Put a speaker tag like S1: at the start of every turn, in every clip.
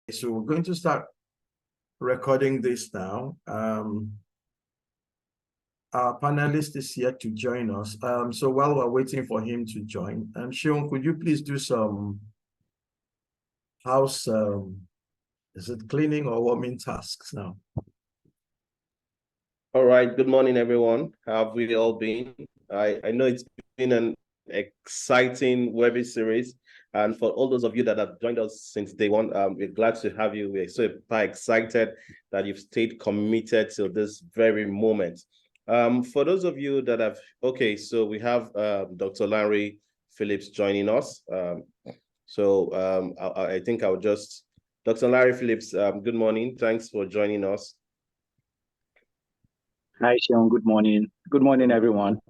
S1: So we're going to start recording this now. Our panelist is here to join us. So while we're waiting for him to join, Sean, could you please do some house, is it cleaning or warming tasks now?
S2: All right. Good morning, everyone. How have we all been? I know it's been an exciting web series. And for all those of you that have joined us since day one, we're glad to have you. We're so excited that you've stayed committed till this very moment. For those of you that have, so we have Dr. Lanre Phillips joining us. I think I'll just, Dr. Lanre Phillips, good morning. Thanks for joining us.
S3: Hi, Sean. Good morning. Good morning, everyone.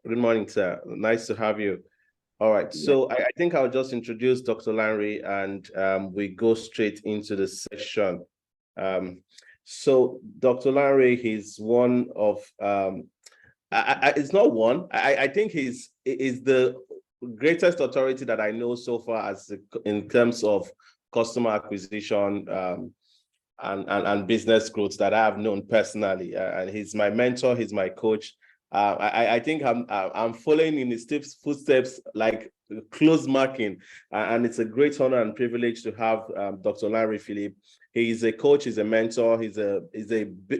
S2: Good morning, sir. Nice to have you. All right. So I think I'll just introduce Dr. Lanre and we go straight into the session. So Dr. Lanre, he's one of, it's not one, I think he's the greatest authority that I know so far in terms of customer acquisition, and business growth that I have known personally, and he's my mentor. He's my coach. I think I'm following in his footsteps, like close marking, and it's a great honor and privilege to have Dr. Lanre Phillips. He's a coach. He's a mentor. He's a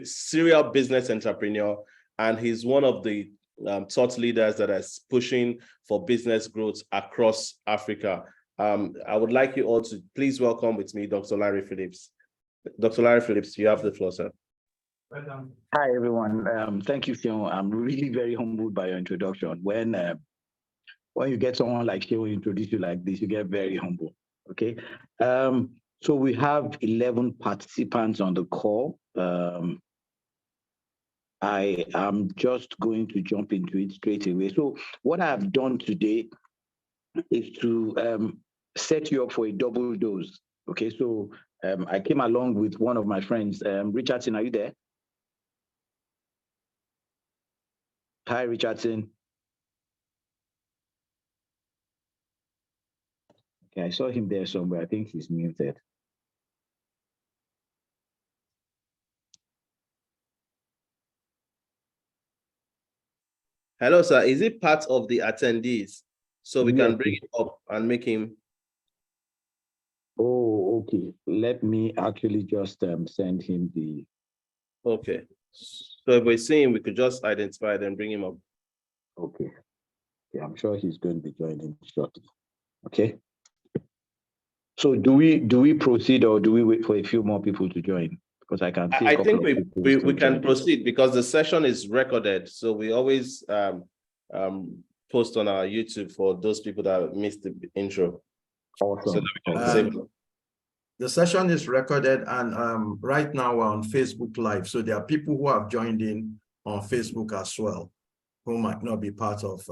S2: serial business entrepreneur, and he's one of the thought leaders that is pushing for business growth across Africa. I would like you all to please welcome with me Dr. Lanre Phillips. Dr. Lanre Phillips, you have the floor, sir.
S3: Hi, everyone. Thank you, Sean. I'm really very humbled by your introduction. When you get someone like Sean introduce you like this, you get very humble. Okay. So we have 11 participants on the call. I am just going to jump into it straight away. So what I've done today is to set you up for a double dose. Okay, so I came along with one of my friends. Richardson, are you there? Hi, Richardson. Okay, I saw him there somewhere. I think he's muted.
S2: Hello, sir. Is it part of the attendees? So we can bring him up and make him.
S3: Oh, okay. Let me actually just send him the.
S2: Okay. So if we see him, we could just identify them, bring him up.
S3: Okay. Yeah, I'm sure he's going to be joining shortly. Okay. So do we proceed or do we wait for a few more people to join? Because I can see.
S2: I think we can proceed because the session is recorded. So we always post on our YouTube for those people that missed the intro.
S3: Awesome.
S1: So the session is recorded, and right now we're on Facebook Live. So there are people who have joined in on Facebook as well, who might not be part of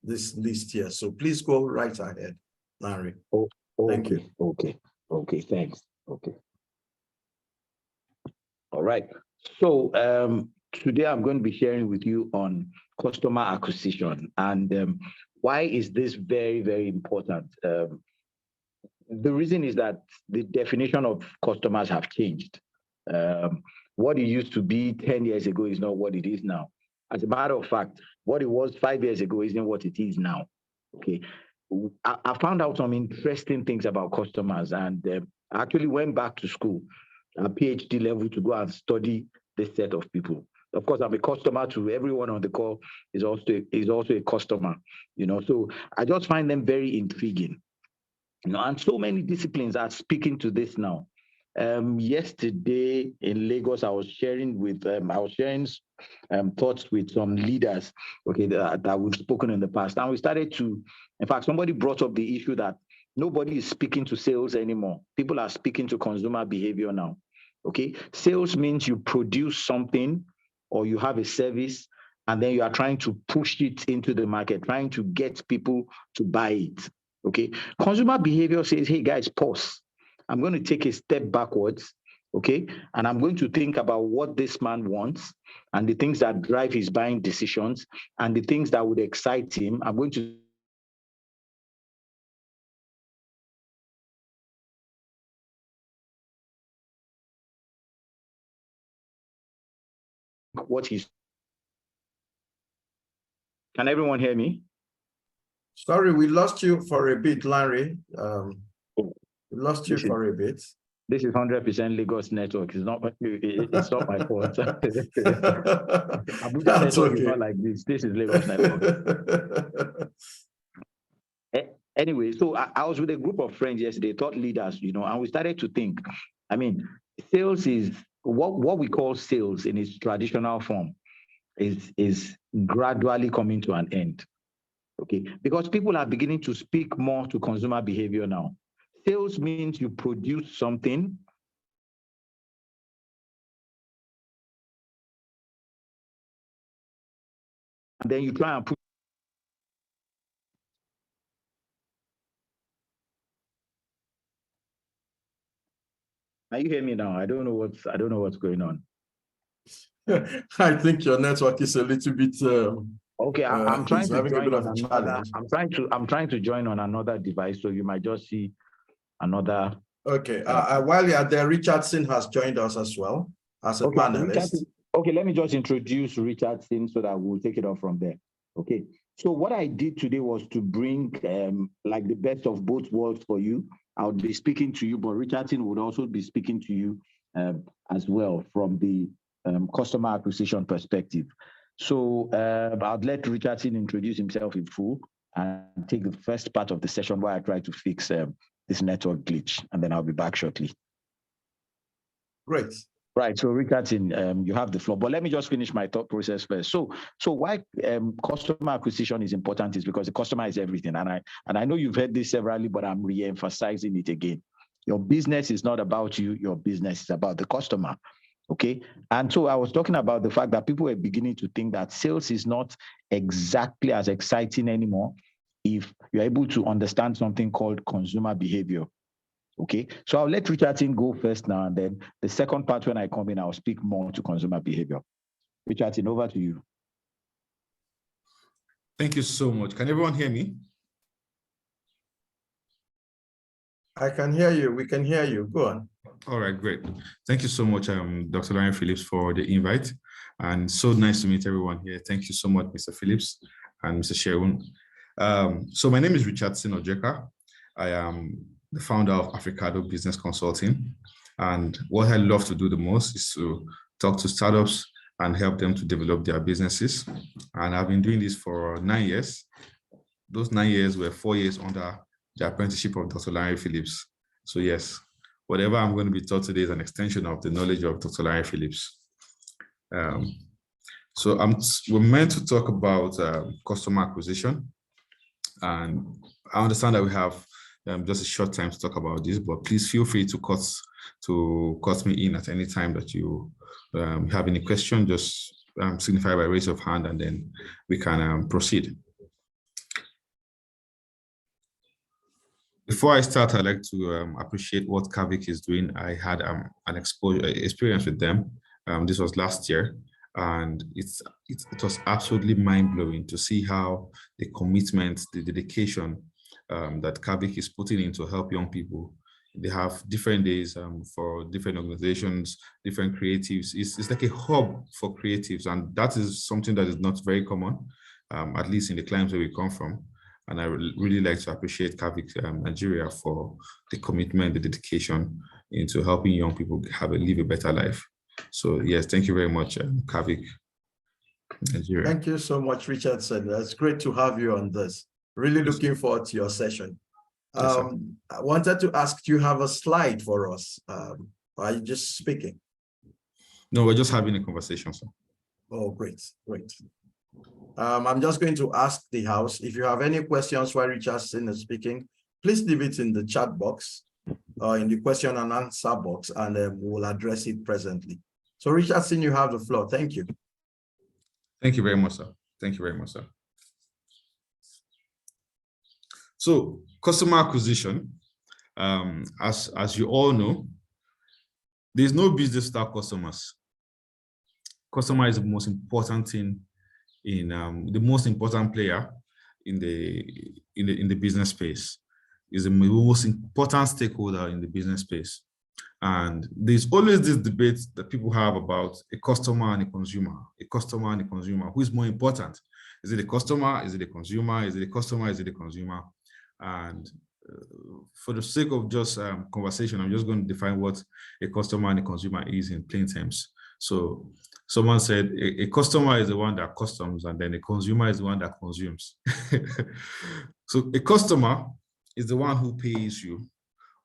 S1: this list here. So please go right ahead, Lanre.
S3: Oh, okay.
S1: Thank you.
S3: Okay, thanks. Okay. All right. So today I'm going to be sharing with you on customer acquisition and why is this very, very important? The reason is that the definition of customers have changed. What it used to be 10 years ago is not what it is now. As a matter of fact, what it was 5 years ago isn't what it is now. Okay. I found out some interesting things about customers, and I actually went back to school, a PhD level, to go and study this set of people. Of course, I'm a customer to everyone on the call is also a customer, so I just find them very intriguing. And so many disciplines are speaking to this now. Yesterday in Lagos, I was sharing thoughts with some leaders, okay, that we've spoken in the past. And we started to, in fact, somebody brought up the issue that nobody is speaking to sales anymore. People are speaking to consumer behavior now. Okay, sales means you produce something or you have a service, and then you are trying to push it into the market, trying to get people to buy it. Okay, consumer behavior says, hey guys, pause. I'm going to take a step backwards, okay? And I'm going to think about what this man wants and the things that drive his buying decisions and the things that would excite him. I'm going to what he's. Can everyone hear me?
S1: Sorry, we lost you for a bit, Lanre. We lost you for a bit.
S3: This is 100% Lagos network. It's not my fault. Abuja
S1: That's
S3: network
S1: okay.
S3: is not like this. This is Lagos network. Anyway, so I was with a group of friends yesterday, thought leaders, and we started to think. I mean, sales is what we call sales in its traditional form is gradually coming to an end. Okay, because people are beginning to speak more to consumer behavior now. Sales means you produce something and then you try and put. Can you hear me now? I don't know what's going on.
S1: I think your network is a little bit.
S3: Okay, I'm trying to join on another.
S1: Challenge.
S3: I'm trying to join on another device, so you might just see another.
S1: Okay. While you're there, Richardson has joined us as well as a panelist.
S3: Okay, let me just introduce Richardson so that we'll take it off from there. Okay. So what I did today was to bring like the best of both worlds for you. I would be speaking to you, but Richardson would also be speaking to you as well from the customer acquisition perspective. So I'd let Richardson introduce himself in full and take the first part of the session where I try to fix this network glitch, and then I'll be back shortly.
S1: Great.
S3: Right, so Richardson, you have the floor, but let me just finish my thought process first. So why customer acquisition is important is because the customer is everything, and I know you've heard this severally, but I'm re-emphasizing it again. Your business is not about you, your business is about the customer. Okay, and so I was talking about the fact that people are beginning to think that sales is not exactly as exciting anymore if you're able to understand something called consumer behavior. Okay, so I'll let Richardson go first now, and then the second part, when I come in, I'll speak more to consumer behavior. Richardson, over to you.
S4: Thank you so much. Can everyone hear me?
S1: I can hear you. We can hear you. Go on.
S4: All right, great. Thank you so much, Dr. Lanre Phillips, for the invite. And so nice to meet everyone here. Thank you so much, Mr. Phillips and Mr. Sherwin. So my name is Richardson Ojeka. I am the founder of Africado Business Consulting. And what I love to do the most is to talk to startups and help them to develop their businesses. And I've been doing this for 9 years. Those 9 years were 4 years under the apprenticeship of Dr. Lanre Phillips. So yes, whatever I'm going to be taught today is an extension of the knowledge of Dr. Lanre Phillips. So we're meant to talk about customer acquisition. And I understand that we have just a short time to talk about this, but please feel free to cut me in at any time that you have any question. Just signify by raise of hand, and then we can proceed. Before I start, I'd like to appreciate what Kavik is doing. I had an experience with them. This was last year, and it was absolutely mind-blowing to see how the commitment, the dedication that Kavik is putting in to help young people. They have different days for different organizations, different creatives. It's like a hub for creatives, and that is something that is not very common, at least in the climes where we come from. And I really like to appreciate Kavik Nigeria for the commitment, the dedication into helping young people live a better life. So yes, thank you very much, Kavik Nigeria.
S1: Thank you so much, Richardson. It's great to have you on this. Really looking forward to your session.
S4: Yes,
S1: I wanted to ask, do you have a slide for us? Are you just speaking?
S4: No, we're just having a conversation, sir.
S1: Oh, great, great. I'm just going to ask the house, if you have any questions while Richardson is speaking, please leave it in the chat box or in the question and answer box, and we will address it presently. So Richardson, you have the floor. Thank you.
S4: Thank you very much, sir. Thank you very much, sir. So customer acquisition, as you all know, there's no business without customers. Customer is the most important thing the most important player in the business space, is the most important stakeholder in the business space. And there's always this debate that people have about a customer and a consumer, a customer and a consumer. Who is more important? Is it the customer? Is it the consumer? Is it the customer? Is it the consumer? And for the sake of just conversation, I'm just going to define what a customer and a consumer is in plain terms. So someone said a customer is the one that customs, and then a consumer is the one that consumes. So a customer is the one who pays you,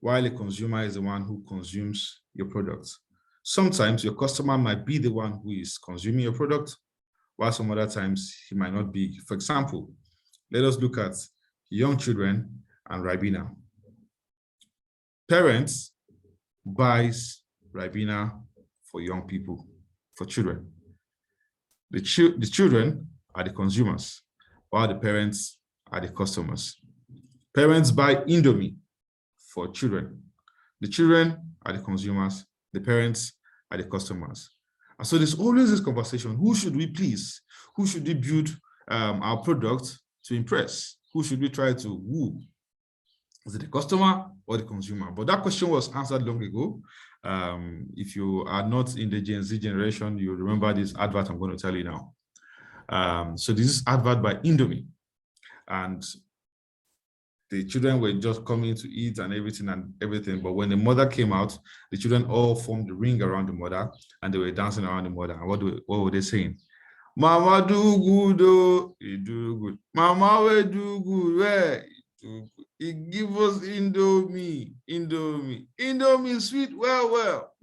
S4: while a consumer is the one who consumes your products. Sometimes your customer might be the one who is consuming your product, while some other times he might not be. For example, let us look at young children and Ribena. Parents buys Ribena for young people, for children. The children are the consumers, while the parents are the customers. Parents buy Indomie for children. The children are the consumers, the parents are the customers. And so there's always this conversation: who should we please? Who should we build our product to impress? Who should we try to woo? Is it the customer or the consumer? But that question was answered long ago. If you are not in the Gen Z generation, you remember this advert I'm going to tell you now. So this is advert by Indomie. And the children were just coming to eat and everything. But when the mother came out, the children all formed the ring around the mother and they were dancing around the mother. And what were they saying? Mama do good, oh, you do good. Mama will do good, where? He give us Indomie, sweet, well.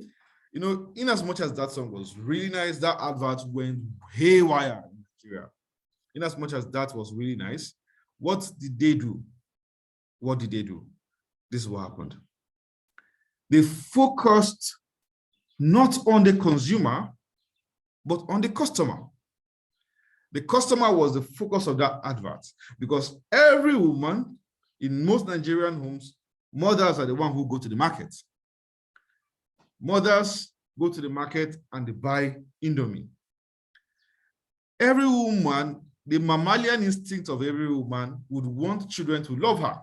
S4: You know, in as much as that song was really nice, that advert went haywire in Nigeria. In as much as that was really nice, what did they do? What did they do? This is what happened. They focused not on the consumer, but on the customer. The customer was the focus of that advert, because every woman in most Nigerian homes, mothers are the ones who go to the market. Mothers go to the market and they buy Indomie. Every woman, the mammalian instinct of every woman would want children to love her,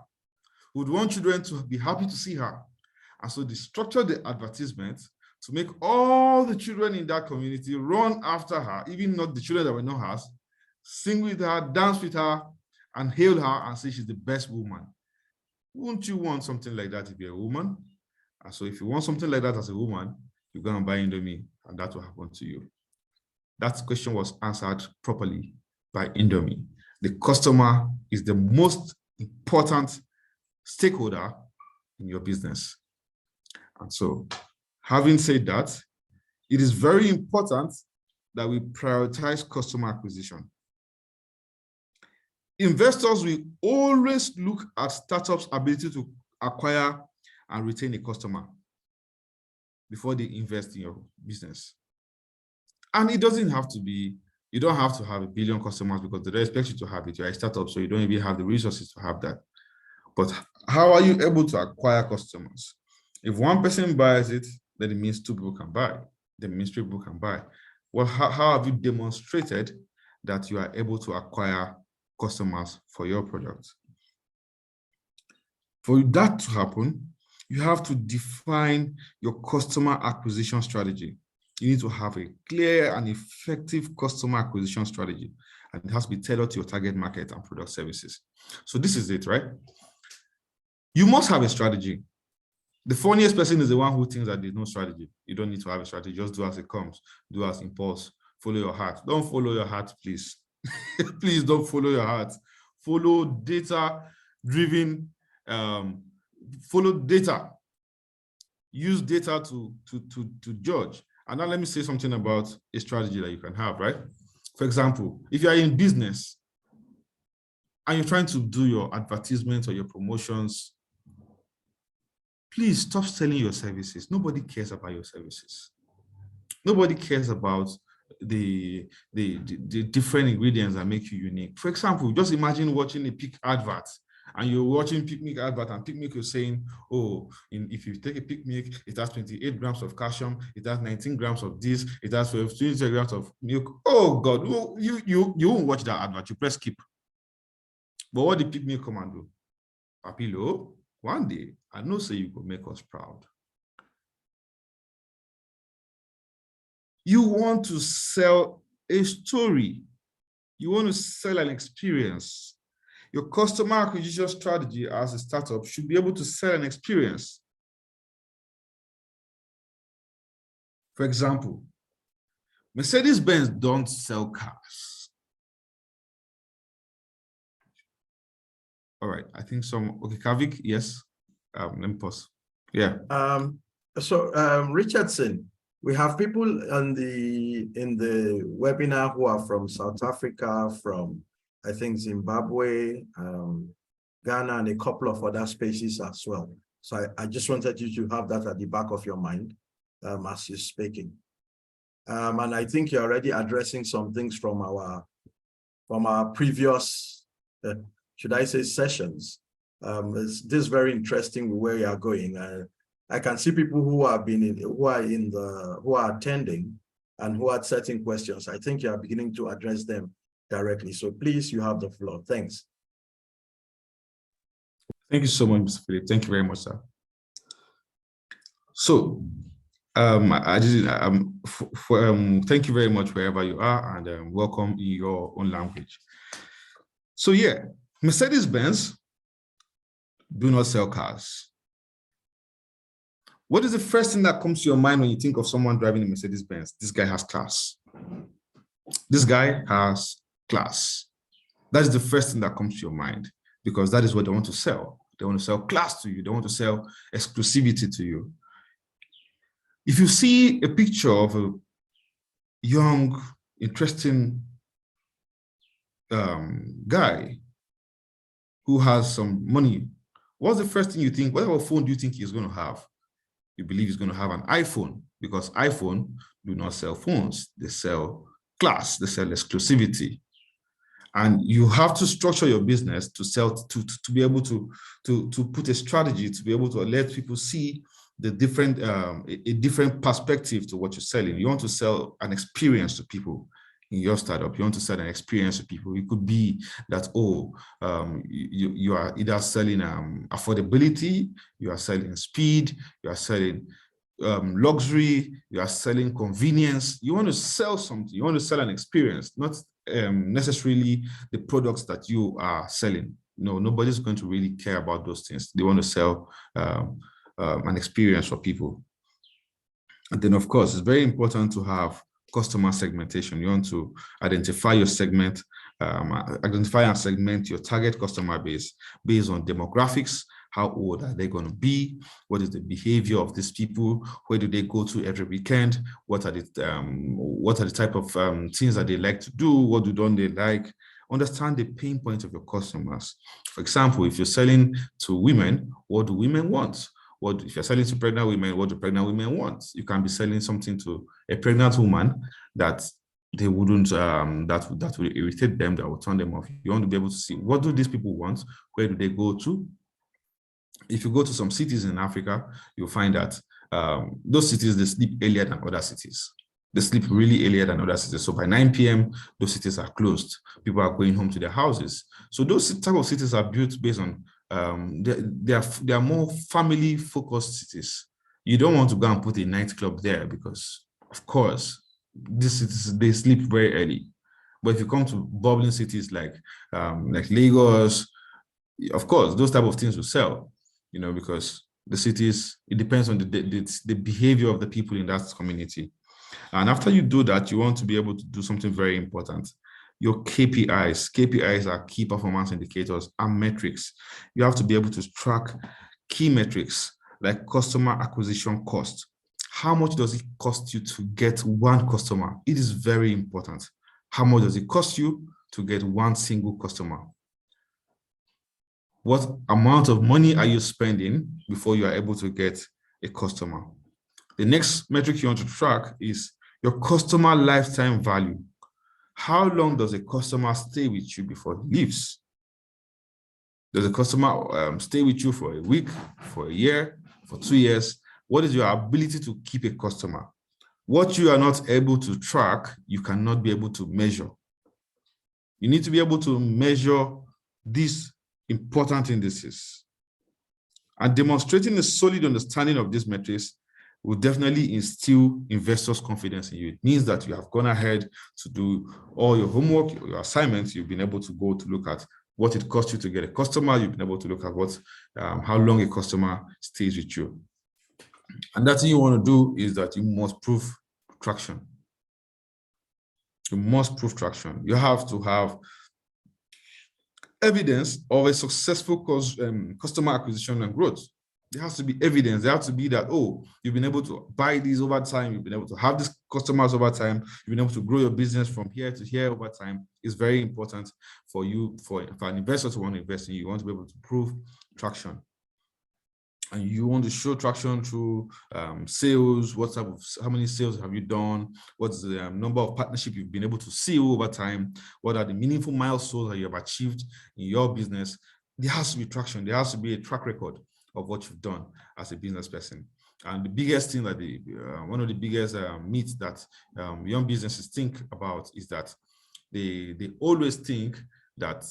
S4: would want children to be happy to see her. And so they structured the advertisement to make all the children in that community run after her, even not the children that were not hers, sing with her, dance with her, and hail her and say she's the best woman. Wouldn't you want something like that if you're a woman? And so if you want something like that as a woman, you're going to buy Indomie, and that will happen to you. That question was answered properly by Indomie. The customer is the most important stakeholder in your business. And so, having said that, it is very important that we prioritize customer acquisition. Investors will always look at startups' ability to acquire and retain a customer before they invest in your business. And it doesn't have to be, you don't have to have 1 billion customers because they don't expect you to have it. You're a startup, so you don't even have the resources to have that. But how are you able to acquire customers? If one person buys it, then it means 2 people can buy. That means 3 people can buy. Well, how have you demonstrated that you are able to acquire customers for your product? For that to happen, you have to define your customer acquisition strategy. You need to have a clear and effective customer acquisition strategy, and it has to be tailored to your target market and product services. So this is it, right? You must have a strategy. The funniest person is the one who thinks that there's no strategy. You don't need to have a strategy. Just do as it comes. Do as impulse. Follow your heart. Don't follow your heart, please. Please don't follow your heart. Follow data-driven. Follow data. Use data to judge. And now let me say something about a strategy that you can have, right? For example, if you are in business and you're trying to do your advertisements or your promotions, please stop selling your services. Nobody cares about your services. Nobody cares about the different ingredients that make you unique. For example, just imagine watching a Peak advert, and you're watching Picnic advert, and Picnic is saying, oh, if you take a Picnic, it has 28 grams of calcium, it has 19 grams of this, it has 20 grams of milk. Oh God, you won't watch that advert, you press skip. But what did Picnic come and do? Papilo, one day, I know say you will make us proud. You want to sell a story. You want to sell an experience. Your customer acquisition strategy as a startup should be able to sell an experience. For example, Mercedes-Benz don't sell cars. All right, I think okay, Kavik, yes. Let me pause. Yeah.
S1: Richardson, we have people in the webinar who are from South Africa, from, I think, Zimbabwe, Ghana, and a couple of other spaces as well. So I just wanted you to have that at the back of your mind as you're speaking. And I think you're already addressing some things from our previous, should I say, sessions. This is very interesting where you are going. I can see people who are attending and who are setting questions. I think you are beginning to address them directly. So please, you have the floor. Thanks.
S4: Thank you so much, Mr. Phillips. Thank you very much, sir. So, thank you very much wherever you are, and welcome in your own language. So yeah, Mercedes-Benz do not sell cars. What is the first thing that comes to your mind when you think of someone driving a Mercedes-Benz? This guy has class. This guy has class. That is the first thing that comes to your mind, because that is what they want to sell. They want to sell class to you. They want to sell exclusivity to you. If you see a picture of a young, interesting guy who has some money, what's the first thing you think? What phone do you think he's going to have? You believe he's going to have an iPhone, because iPhone do not sell phones. They sell class. They sell exclusivity. And you have to structure your business to sell, to be able to put a strategy, to be able to let people see the different, a different perspective to what you're selling. You want to sell an experience to people in your startup. You want to sell an experience to people. It could be that, you are either selling affordability, you are selling speed, you are selling luxury, you are selling convenience. You want to sell something. You want to sell an experience, not necessarily the products that you are selling. No, nobody's going to really care about those things. They want to sell an experience for people. And then, of course, it's very important to have customer segmentation. You want to identify your segment, identify and segment your target customer base based on demographics. How old are they going to be? What is the behavior of these people? Where do they go to every weekend? What are the type of things that they like to do? What don't they like? Understand the pain points of your customers. For example, if you're selling to women, what do women want? If you're selling to pregnant women, what do pregnant women want? You can be selling something to a pregnant woman that they wouldn't, that will irritate them, that will turn them off. You want to be able to see, what do these people want? Where do they go to? If you go to some cities in Africa, you'll find that those cities, they sleep earlier than other cities. They sleep really earlier than other cities. So by 9 p.m., those cities are closed. People are going home to their houses. So those type of cities are built based on, they are more family-focused cities. You don't want to go and put a nightclub there because, of course, these cities, they sleep very early. But if you come to bubbling cities like Lagos, of course, those type of things will sell, because the cities, it depends on the behavior of the people in that community. And after you do that, you want to be able to do something very important. Your KPIs. KPIs are key performance indicators and metrics. You have to be able to track key metrics like customer acquisition cost. How much does it cost you to get one customer? It is very important. How much does it cost you to get one single customer? What amount of money are you spending before you are able to get a customer? The next metric you want to track is your customer lifetime value. How long does a customer stay with you before he leaves? Does a customer stay with you for a week, for a year, for 2 years? What is your ability to keep a customer? What you are not able to track, you cannot be able to measure. You need to be able to measure these important indices. And demonstrating a solid understanding of these metrics will definitely instill investors' confidence in you. It means that you have gone ahead to do all your homework, your assignments. You've been able to go to look at what it costs you to get a customer. You've been able to look at what, how long a customer stays with you. And that thing you want to do is that you must prove traction. You must prove traction. You have to have evidence of a successful customer acquisition and growth. There has to be evidence. There has to be that, oh, you've been able to buy these over time. You've been able to have these customers over time. You've been able to grow your business from here to here over time. It's very important for you, for an investor to want to invest in you. You want to be able to prove traction. And you want to show traction through sales. What type of, how many sales have you done? What's the number of partnerships you've been able to see over time? What are the meaningful milestones that you have achieved in your business? There has to be traction. There has to be a track record of what you've done as a business person. And the biggest thing that one of the biggest myths that young businesses think about is that they always think that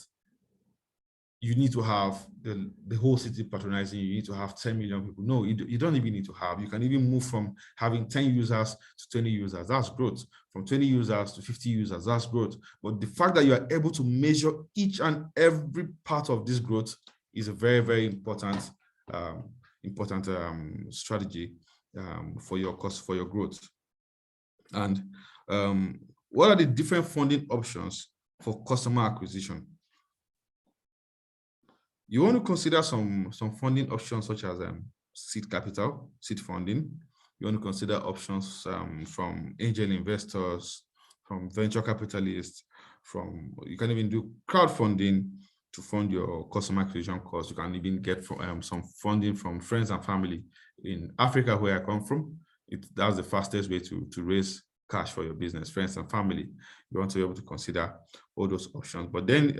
S4: you need to have the whole city patronizing you. You need to have 10 million people. No, you don't even need to have. You can even move from having 10 users to 20 users. That's growth. From 20 users to 50 users, that's growth. But the fact that you are able to measure each and every part of this growth is a very, very important strategy for your cost, for your growth. And what are the different funding options for customer acquisition? You want to consider some funding options such as seed capital, seed funding. You want to consider options from angel investors, from venture capitalists, you can even do crowdfunding to fund your customer acquisition costs. You can even get some funding from friends and family. In Africa, where I come from, that's the fastest way to raise cash for your business, friends and family. You want to be able to consider all those options. But then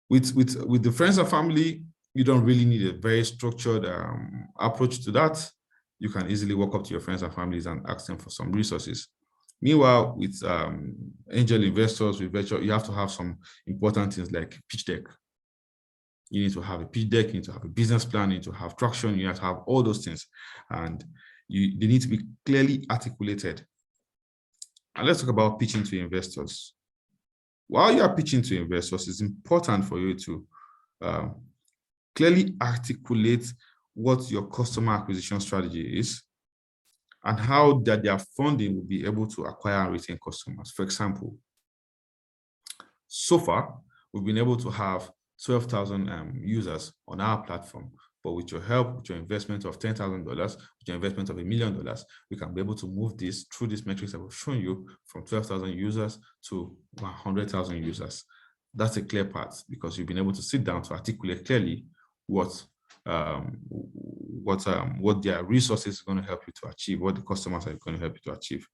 S4: with the friends and family, you don't really need a very structured approach to that. You can easily walk up to your friends and families and ask them for some resources. Meanwhile, with angel investors, with venture, you have to have some important things like pitch deck. You need to have a pitch deck, you need to have a business plan, you need to have traction, you have to have all those things. And they need to be clearly articulated. And let's talk about pitching to investors. While you are pitching to investors, it's important for you to clearly articulate what your customer acquisition strategy is and how that their funding will be able to acquire and retain customers. For example, so far, we've been able to have 12,000 users on our platform, but with your help, with your investment of $10,000, with your investment of $1 million, we can be able to move this through these metrics that we've shown you from 12,000 users to 100,000 users. That's a clear path because you've been able to sit down to articulate clearly what their resources are going to help you to achieve, what the customers are going to help you to achieve.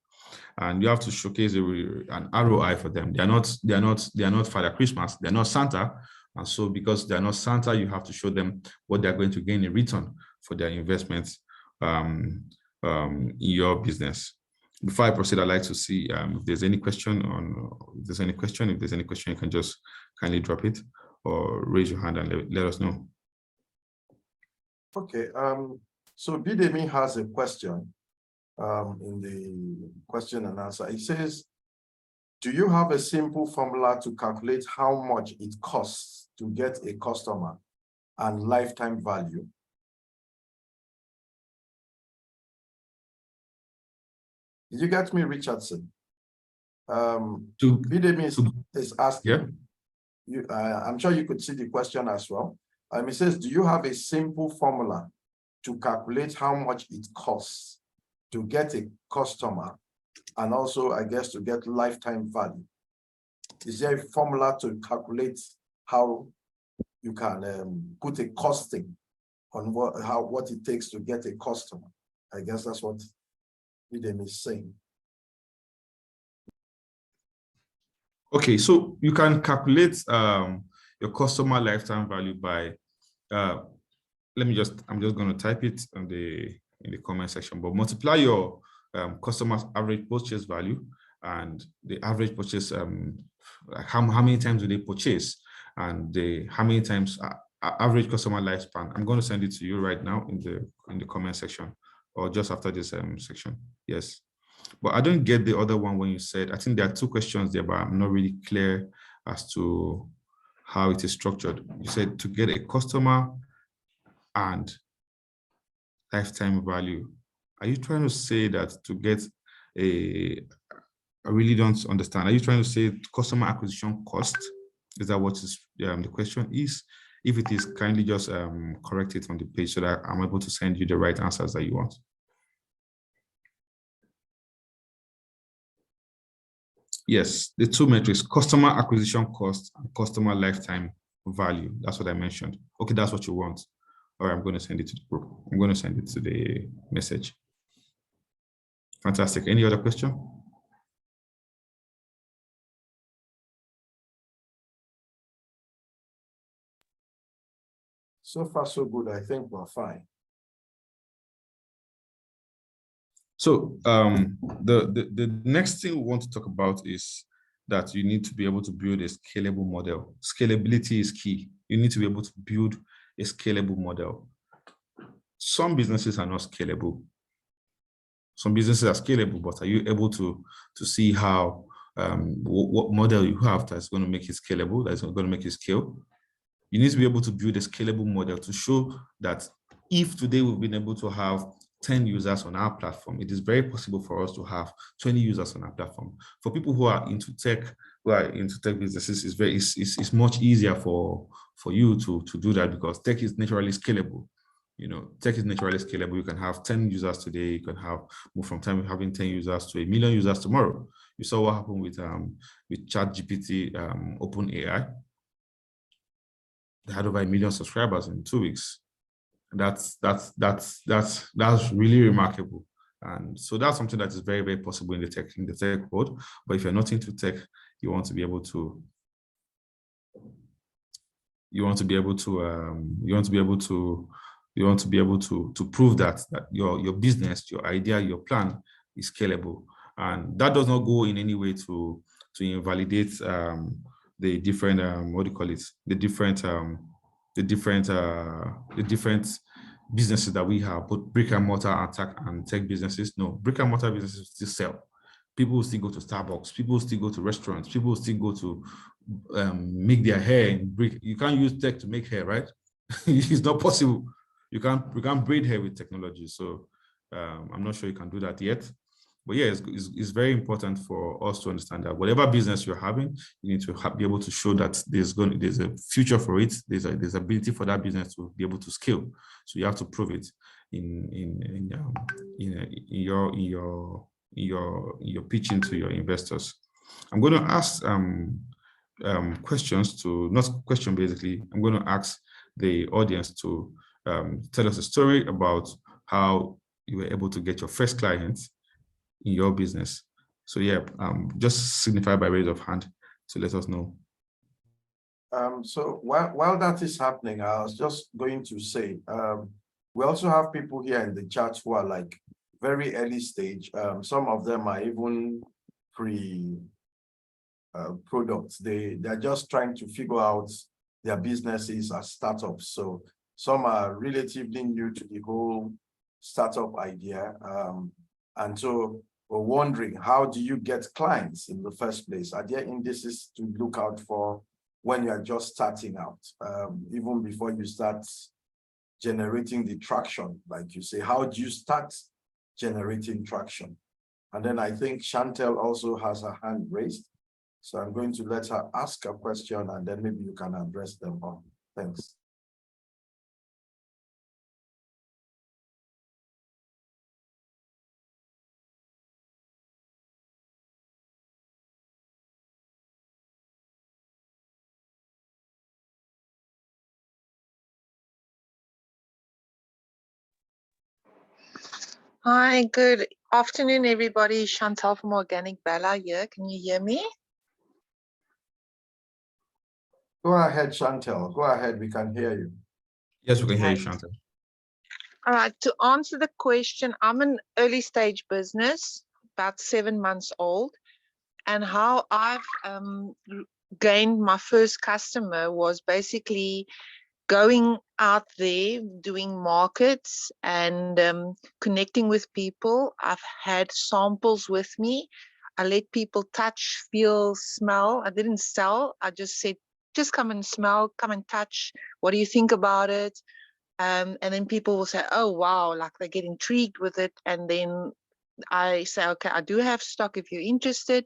S4: And you have to showcase an ROI for them. They're not Father Christmas, they're not Santa. And so because they're not Santa, you have to show them what they're going to gain in return for their investments in your business. Before I proceed, I'd like to see if there's any question If there's any question, you can just kindly drop it or raise your hand and let us know.
S1: Okay, so Bidemi has a question in the question and answer. It says, do you have a simple formula to calculate how much it costs to get a customer and lifetime value? Did you get me, Richardson? Bidemi is asking, I'm sure you could see the question as well. It says, do you have a simple formula to calculate how much it costs to get a customer and also, I guess, to get lifetime value? Is there a formula to calculate how you can put a costing on what it takes to get a customer? I guess that's what Idem is saying.
S4: Okay, so you can calculate your customer lifetime value by I'm just going to type it in the comment section, but multiply your customer's average purchase value and the average purchase, how many times do they purchase, and how many times average customer lifespan. I'm going to send it to you right now in the comment section, or just after this section. Yes. But I don't get the other one when you said, I think there are two questions there, but I'm not really clear as to how it is structured. You said to get a customer and lifetime value. Are you trying to say that to get I really don't understand. Are you trying to say customer acquisition cost? Is that what is the question is? If it is, kindly just correct it on the page so that I'm able to send you the right answers that you want. Yes, the two metrics, customer acquisition cost and customer lifetime value. That's what I mentioned. Okay, that's what you want. All right, I'm going to send it to the group. I'm going to send it to the message. Fantastic. Any other question?
S1: So far, so good. I think we're fine.
S4: So the next thing we want to talk about is that you need to be able to build a scalable model. Scalability is key. You need to be able to build a scalable model. Some businesses are not scalable. Some businesses are scalable, but are you able to see how what model you have that's going to make it scalable, that's going to make it scale? You need to be able to build a scalable model to show that if today we've been able to have 10 users on our platform, it is very possible for us to have 20 users on our platform. For people who are into tech, businesses, it's much easier for you to do that, because tech is naturally scalable. You know, tech is naturally scalable. You can have 10 users today. You can move from having 10 users to 1 million users tomorrow. You saw what happened with ChatGPT, OpenAI. They had over 1 million subscribers in 2 weeks. That's really remarkable. And so that's something that is very, very possible in the tech world. But if you're not into tech, you want to be able to prove that your business, your idea, your plan is scalable. And that does not go in any way to invalidate the different the different businesses that we have, both brick and mortar and tech businesses. No, brick and mortar businesses still sell. People will still go to Starbucks. People will still go to restaurants. People will still go to make their hair in brick. You can't use tech to make hair, right? It's not possible. You can't braid hair with technology. So I'm not sure you can do that yet. But yeah, it's very important for us to understand that whatever business you're having, you need to be able to show that there's a future for it. There's ability for that business to be able to scale. So you have to prove it in your pitching to your investors. I'm going to ask questions to, not question basically, I'm going to ask the audience to tell us a story about how you were able to get your first clients in your business. So yeah, just signify by raise of hand to let us know.
S1: So while that is happening, I was just going to say, we also have people here in the chat who are like very early stage. Some of them are even products. They're just trying to figure out their businesses as startups. So some are relatively new to the whole startup idea. And so we're wondering, how do you get clients in the first place? Are there indices to look out for when you're just starting out, even before you start generating the traction, like you say? How do you start generating traction? And then I think Chantel also has her hand raised. So I'm going to let her ask a question, and then maybe you can address them all. Thanks.
S5: Hi, good afternoon, everybody. Chantal from Organic Bella here. Can you hear me?
S1: Go ahead, Chantel. Go ahead. We can hear you.
S4: Yes, we can hear you, Chantal.
S5: All right. To answer the question, I'm an early stage business, about 7 months old. And how I've gained my first customer was basically going out there, doing markets and connecting with people. I've had samples with me. I let people touch, feel, smell. I didn't sell. I just said, just come and smell, come and touch. What do you think about it? And then people will say, oh, wow, like they get intrigued with it. And then I say, okay, I do have stock if you're interested.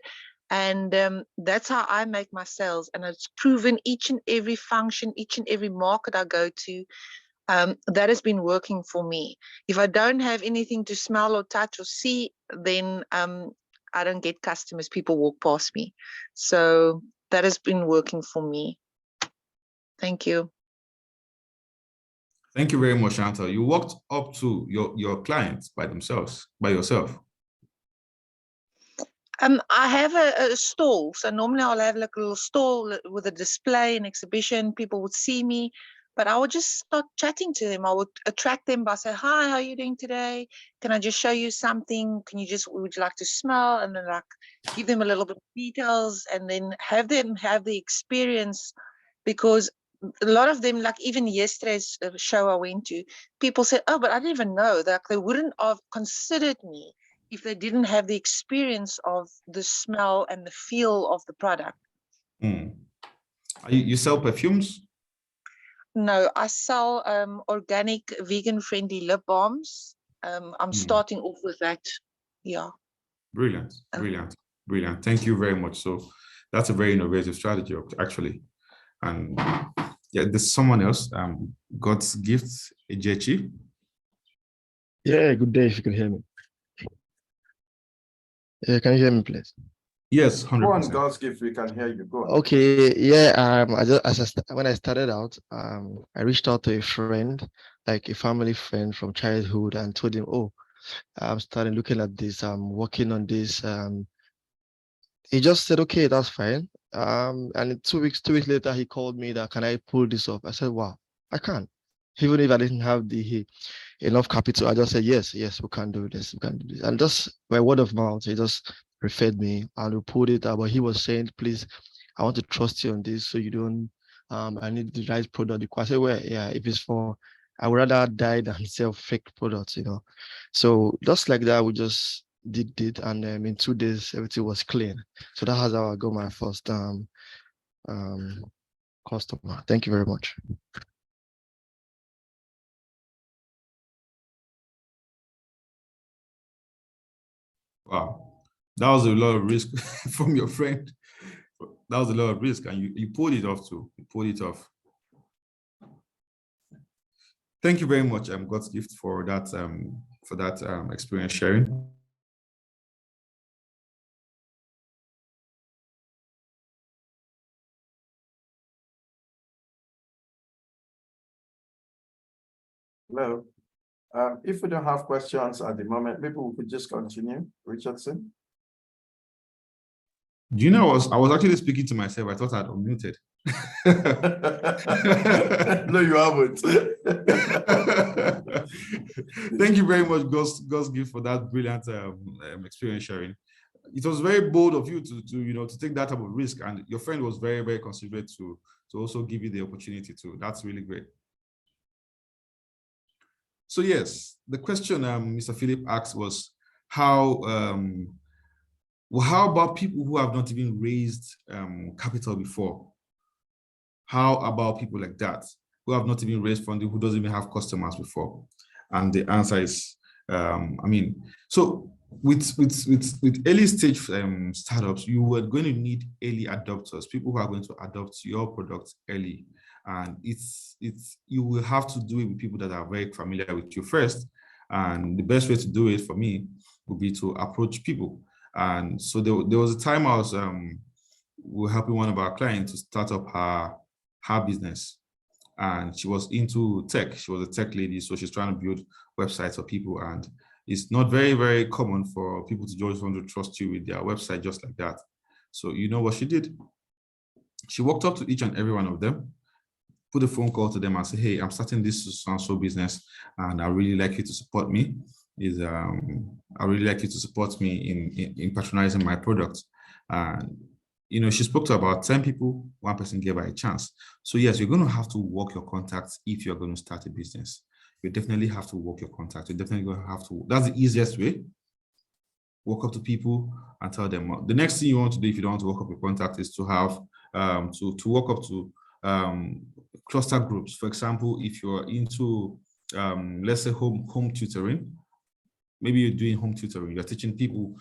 S5: And that's how I make my sales. And it's proven each and every function, each and every market I go to, that has been working for me. If I don't have anything to smell or touch or see, then I don't get customers. People walk past me. So that has been working for me. Thank you.
S4: Thank you very much, Chantal. You walked up to your clients by themselves, by yourself.
S5: I have a stall. So normally I'll have like a little stall with a display and exhibition. People would see me, but I would just start chatting to them. I would attract them by saying, hi, how are you doing today? Can I just show you something? Would you like to smell? And then like give them a little bit of details and then have them have the experience, because a lot of them, like even yesterday's show I went to, people said, oh, but I didn't even know that they wouldn't have considered me if they didn't have the experience of the smell and the feel of the product.
S4: You sell perfumes?
S5: No, I sell organic, vegan-friendly lip balms. I'm starting off with that. Yeah.
S4: Brilliant, brilliant, brilliant. Thank you very much. So that's a very innovative strategy, actually. And yeah, there's someone else, God's gift, Ejechi.
S6: Yeah, good day if you can hear me. Yeah, can you hear me, please?
S4: Yes,
S1: Go
S4: 100%.
S1: on, God's gift, we can hear you. Go on.
S6: Okay, yeah. When I started out, I reached out to a friend, like a family friend from childhood, and told him, "Oh, I'm starting looking at this. I'm working on this." He just said, "Okay, that's fine." And in 2 weeks later, he called me that, "Can I pull this off?" I said, "Wow, I can." Even if I didn't have the enough capital, I just said, yes, we can do this, we can do this. And just by word of mouth, he just referred me and we pulled it out. But he was saying, please, I want to trust you on this so you don't, I need the right product. I said, well, yeah, if it's for, I would rather die than sell fake products, you know. So just like that, we just did it. And in 2 days, everything was clean. So that has how I got my first customer. Thank you very much.
S4: Wow, that was a lot of risk from your friend. That was a lot of risk, and you pulled it off too. You pulled it off. Thank you very much, God's gift, for that experience sharing.
S1: Hello. If we don't have questions at the moment, maybe we could just continue. Richardson.
S4: Do you know, I was actually speaking to myself. I thought I'd unmuted.
S1: No, you haven't.
S4: Thank you very much, God's gift, for that brilliant experience sharing. It was very bold of you to take that type of risk, and your friend was very, very considerate to also give you the opportunity to. That's really great. So yes, the question Mr. Philip asked was how about people who have not even raised capital before? How about people like that who have not even raised funding, who doesn't even have customers before? And the answer is, so with early stage startups, you are going to need early adopters, people who are going to adopt your product early. And you will have to do it with people that are very familiar with you first. And the best way to do it for me would be to approach people. And so there was a time I was we were helping one of our clients to start up her business. And she was into tech. She was a tech lady, so she's trying to build websites for people. And it's not very, very common for people to just want to trust you with their website just like that. So you know what she did? She walked up to each and every one of them, put a phone call to them and say, hey, I'm starting this so business, and I really like you to support me. I really like you to support me in patronizing my product. And she spoke to about 10 people, one person gave her a chance. So yes, you're going to have to work your contacts if you're going to start a business. You definitely have to work your contacts. You're definitely going to have to, that's the easiest way. Walk up to people and tell them. The next thing you want to do if you don't want to walk up your contact is to have, to walk up to cluster groups. For example, if you're into, let's say home tutoring, maybe you're doing home tutoring, you're teaching people,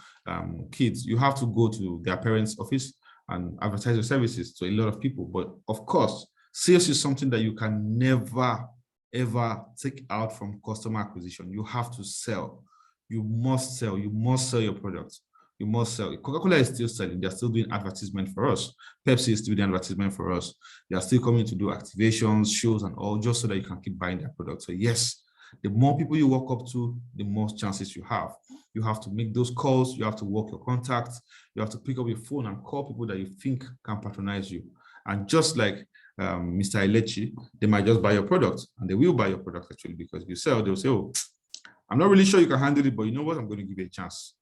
S4: kids, you have to go to their parents' office and advertise your services to a lot of people. But of course, sales is something that you can never, ever take out from customer acquisition. You have to sell. You must sell. You must sell your product. You must sell. Coca-Cola is still selling. They're still doing advertisement for us. Pepsi is still doing advertisement for us. They are still coming to do activations, shows, and all, just so that you can keep buying their product. So yes, the more people you walk up to, the more chances you have. You have to make those calls. You have to work your contacts. You have to pick up your phone and call people that you think can patronize you. And just like Mr. Elechi, they might just buy your product, and they will buy your product actually, because if you sell, they'll say, oh, I'm not really sure you can handle it, but you know what? I'm going to give you a chance.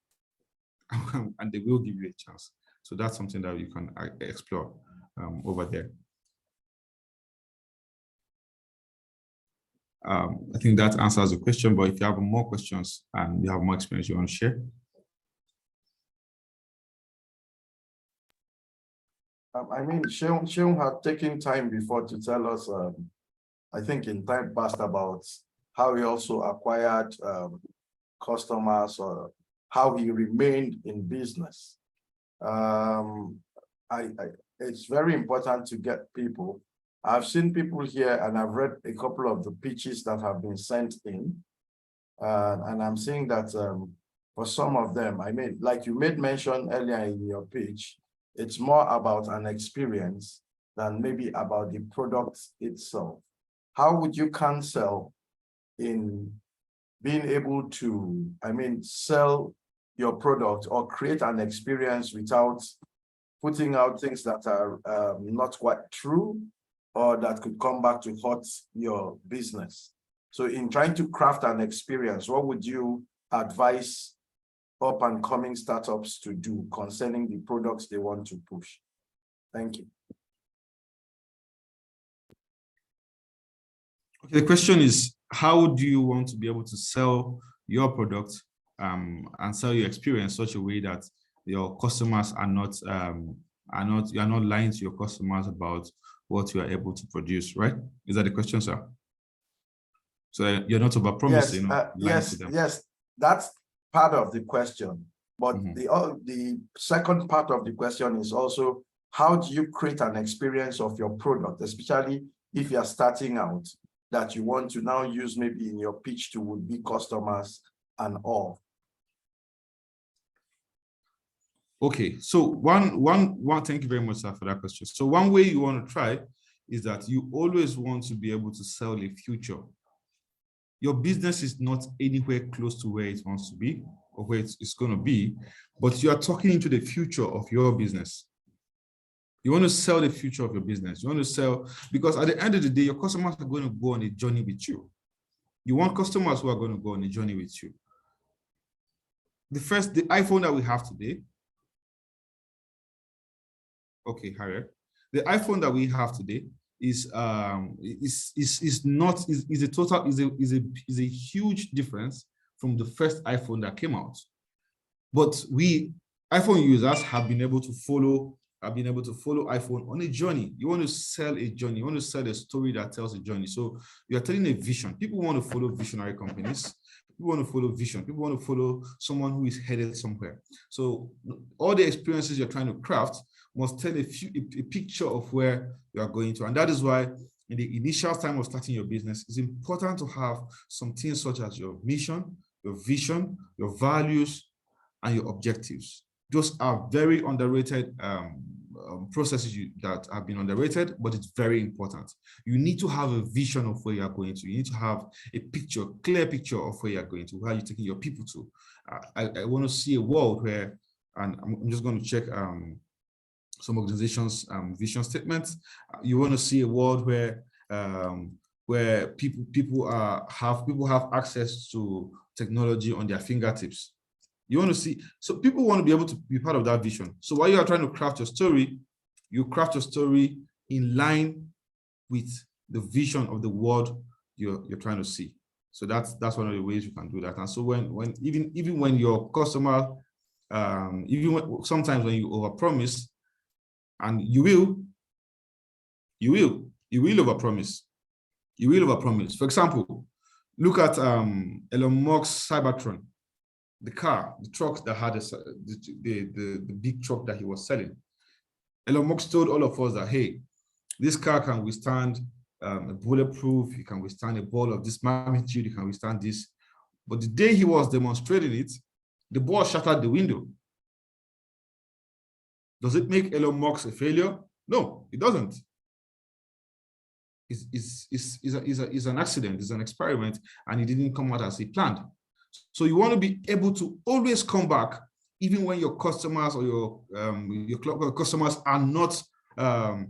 S4: And they will give you a chance. So that's something that you can explore over there. I think that answers the question, but if you have more questions and you have more experience you want to share.
S1: I mean, Sheung had taken time before to tell us, I think in time past, about how he also acquired customers, or how he remained in business. It's very important to get people. I've seen people here, and I've read a couple of the pitches that have been sent in. And I'm seeing that for some of them, I mean, like you made mention earlier in your pitch, it's more about an experience than maybe about the product itself. How would you counsel in being able to, I mean, sell your product or create an experience without putting out things that are not quite true, or that could come back to hurt your business? So in trying to craft an experience, what would you advise up and coming startups to do concerning the products they want to push? Thank you.
S4: Okay, the question is, how do you want to be able to sell your product and sell your experience in such a way that your customers are not, you are not lying to your customers about what you are able to produce, right? Is that the question, sir? So you're not over promising.
S1: Yes, that's part of the question. But the second part of the question is also, how do you create an experience of your product, especially if you're starting out, that you want to now use maybe in your pitch to would-be customers and all?
S4: Okay, so thank you very much, sir, for that question. So one way you want to try is that you always want to be able to sell a future. Your business is not anywhere close to where it wants to be or where it's going to be, but you are talking into the future of your business. You want to sell the future of your business. You want to sell, because at the end of the day, your customers are going to go on a journey with you. You want customers who are going to go on a journey with you. The iPhone that we have today, okay, Harriet, the iPhone that we have today is a huge difference from the first iPhone that came out. But we iPhone users have been able to follow iPhone on a journey. You want to sell a journey. You want to sell a story that tells a journey. So you are telling a vision. People want to follow visionary companies. People want to follow vision. People want to follow someone who is headed somewhere. So all the experiences you're trying to craft must tell a picture of where you are going to. And that is why in the initial time of starting your business, it's important to have some things such as your mission, your vision, your values, and your objectives. Those are very underrated processes that have been underrated, but it's very important. You need to have a vision of where you're going to. You need to have a picture, clear picture of where you're going to, where you're taking your people to. I want to see a world where, and I'm just going to check some organizations' vision statements. You want to see a world where people have access to technology on their fingertips. You want to see, so people want to be able to be part of that vision. So while you are trying to craft your story, you craft your story in line with the vision of the world you're trying to see. So that's one of the ways you can do that. And so even when your customer, sometimes when you overpromise, and you will overpromise. You will overpromise. For example, look at Elon Musk's Cybertron, the truck that had the big truck that he was selling. Elon Musk told all of us that, hey, this car can withstand a bulletproof, it can withstand a ball of this magnitude, it can withstand this. But the day he was demonstrating it, the ball shattered the window. Does it make Elon Musk a failure? No, it doesn't. It's an accident, it's an experiment, and it didn't come out as he planned. So you want to be able to always come back, even when your customers or your customers are not are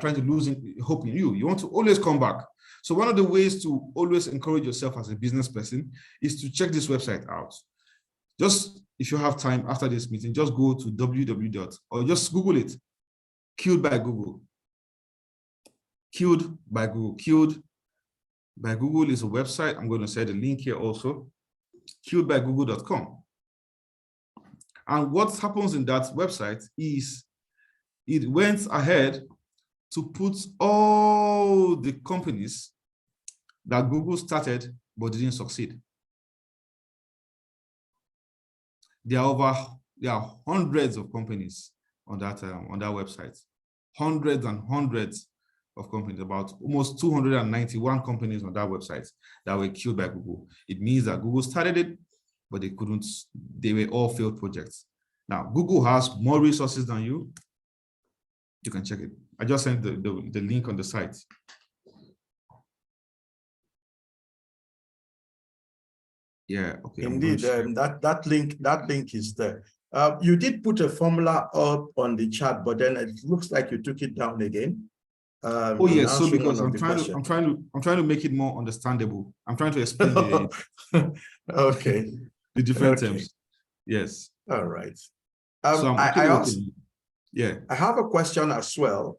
S4: trying to lose hope in you. You want to always come back. So one of the ways to always encourage yourself as a business person is to check this website out. Just if you have time after this meeting, just go to www. or just Google it. Killed by Google. Killed by Google. Killed by Google is a website. I'm going to set the link here also. killedbygoogle.com. And what happens in that website is it went ahead to put all the companies that Google started but didn't succeed. There are hundreds of companies on that website. Hundreds and hundreds of companies, about almost 291 companies on that website that were killed by Google. It means that Google started it, but they were all failed projects. Now, Google has more resources than you. You can check it. I just sent the link on the site. Yeah, okay.
S1: Indeed, that link is there. You did put a formula up on the chat, but then it looks like you took it down again.
S4: Oh yes, so because I'm trying to make it more understandable. I'm trying to explain
S1: okay,
S4: the different terms. Yes.
S1: All right.
S4: So
S1: I have a question as well.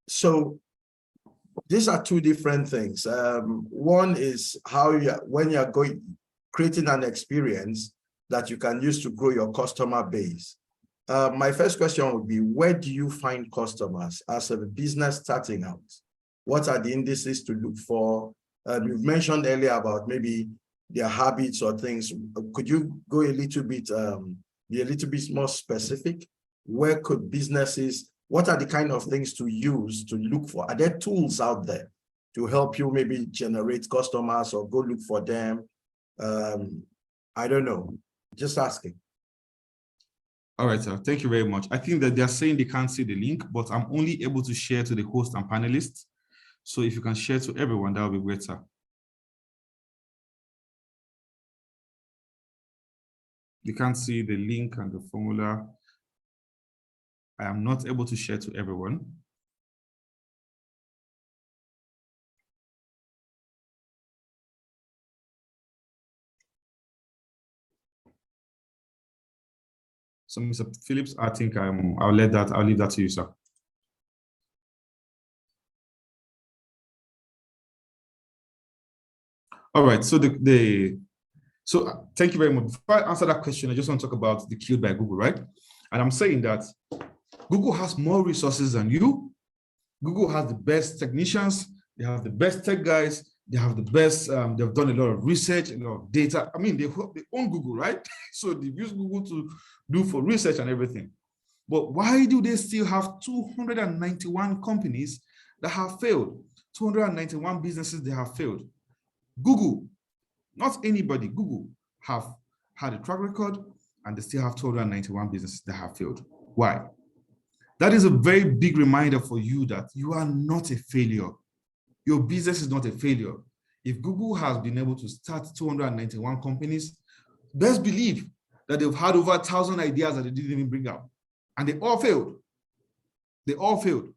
S1: So these are two different things. One is how when you're creating an experience that you can use to grow your customer base. My first question would be, where do you find customers as a business starting out? What are the indices to look for? You've mentioned earlier about maybe their habits or things. Could you go a little bit, be a little bit more specific? Where could businesses, what are the kind of things to use to look for? Are there tools out there to help you maybe generate customers or go look for them? I don't know, just asking.
S4: All right, sir. Thank you very much. I think that they're saying they can't see the link, but I'm only able to share to the host and panelists. So if you can share to everyone, that would be great, sir. You can't see the link and the formula. I am not able to share to everyone. So, Mr. Phillips, I think I'll leave that to you, sir. All right, so so thank you very much. Before I answer that question, I just want to talk about the killed by Google, right? And I'm saying that Google has more resources than you. Google has the best technicians, they have the best tech guys, they have the best, they've done a lot of research, a lot of data. I mean, they own Google, right? So they use Google to do for research and everything. But why do they still have 291 companies that have failed? 291 businesses that have failed. Google, not anybody, Google have had a track record and they still have 291 businesses that have failed. Why? That is a very big reminder for you that you are not a failure. Your business is not a failure. If Google has been able to start 291 companies, best believe that they've had over 1,000 ideas that they didn't even bring out. And they all failed. They all failed.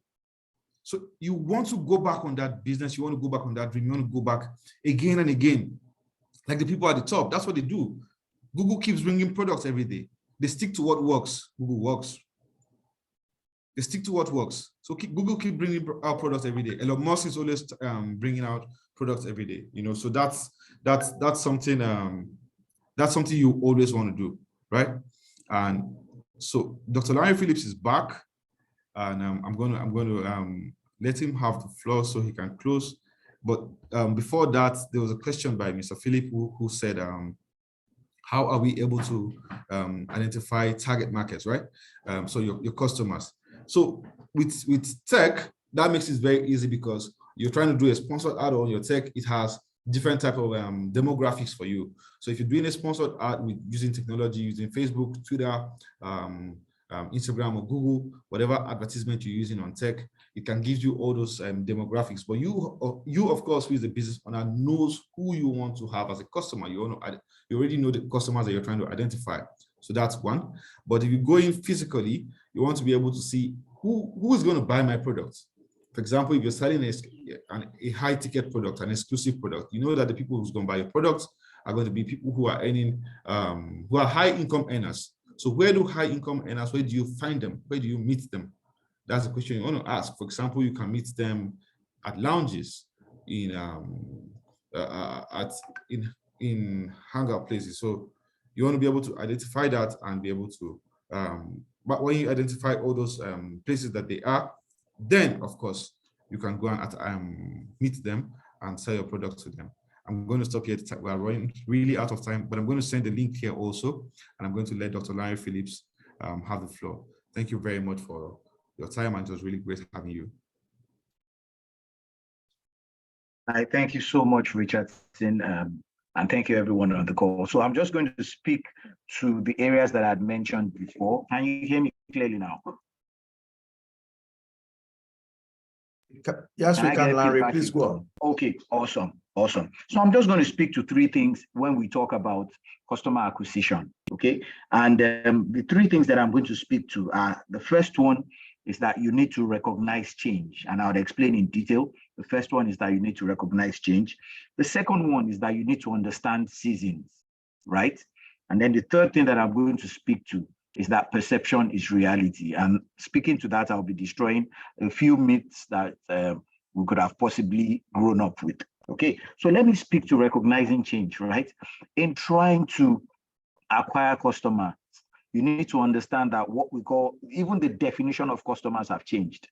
S4: So you want to go back on that business, you want to go back on that dream, you want to go back again and again. Like the people at the top, that's what they do. Google keeps bringing products every day. They stick to what works. Google works. They stick to what works. So Google keep bringing out products every day. Elon Musk is always bringing out products every day. You know, so that's something you always want to do, right? And so Dr. Lanre Phillips is back, and I'm going to let him have the floor so he can close. But before that, there was a question by Mr. Philip who said, how are we able to identify target markets, right? So your customers. So with tech, that makes it very easy because you're trying to do a sponsored ad on your tech. It has different type of demographics for you. So if you're doing a sponsored ad with using technology, using Facebook, Twitter, Instagram or Google, whatever advertisement you're using on tech, it can give you all those demographics. But you of course, who is the business owner, knows who you want to have as a customer. You already know the customers that you're trying to identify. So that's one. But if you go in physically, you want to be able to see who is going to buy my product. For example, if you're selling a high ticket product, an exclusive product, you know that the people who's going to buy your product are going to be people who are earning, who are high income earners. So where do high income earners, where do you find them? Where do you meet them? That's a question you want to ask. For example, you can meet them at lounges, in hangout places. So you want to be able to identify that and be able to, but when you identify all those places that they are, then of course you can go and meet them and sell your product to them. I'm going to stop here. We are running really out of time, but I'm going to send the link here also, and I'm going to let Dr. Lanre Phillips have the floor. Thank you very much for your time, and it was really great having you.
S3: I thank you so much, Richardson, and thank you everyone on the call. So I'm just going to speak to the areas that I had mentioned before. Can you hear me clearly now?
S1: Yes, we can, Lanre. Please go on.
S3: Okay, awesome. So I'm just going to speak to three things when we talk about customer acquisition, okay? And the three things that I'm going to speak to are, the first one is that you need to recognize change, and I'll explain in detail. The first one is that you need to recognize change. The second one is that you need to understand seasons, right? And then the third thing that I'm going to speak to is that perception is reality. And speaking to that, I'll be destroying a few myths that we could have possibly grown up with. Okay, so let me speak to recognizing change, right? In trying to acquire customers, you need to understand that what we call, even the definition of customers have changed.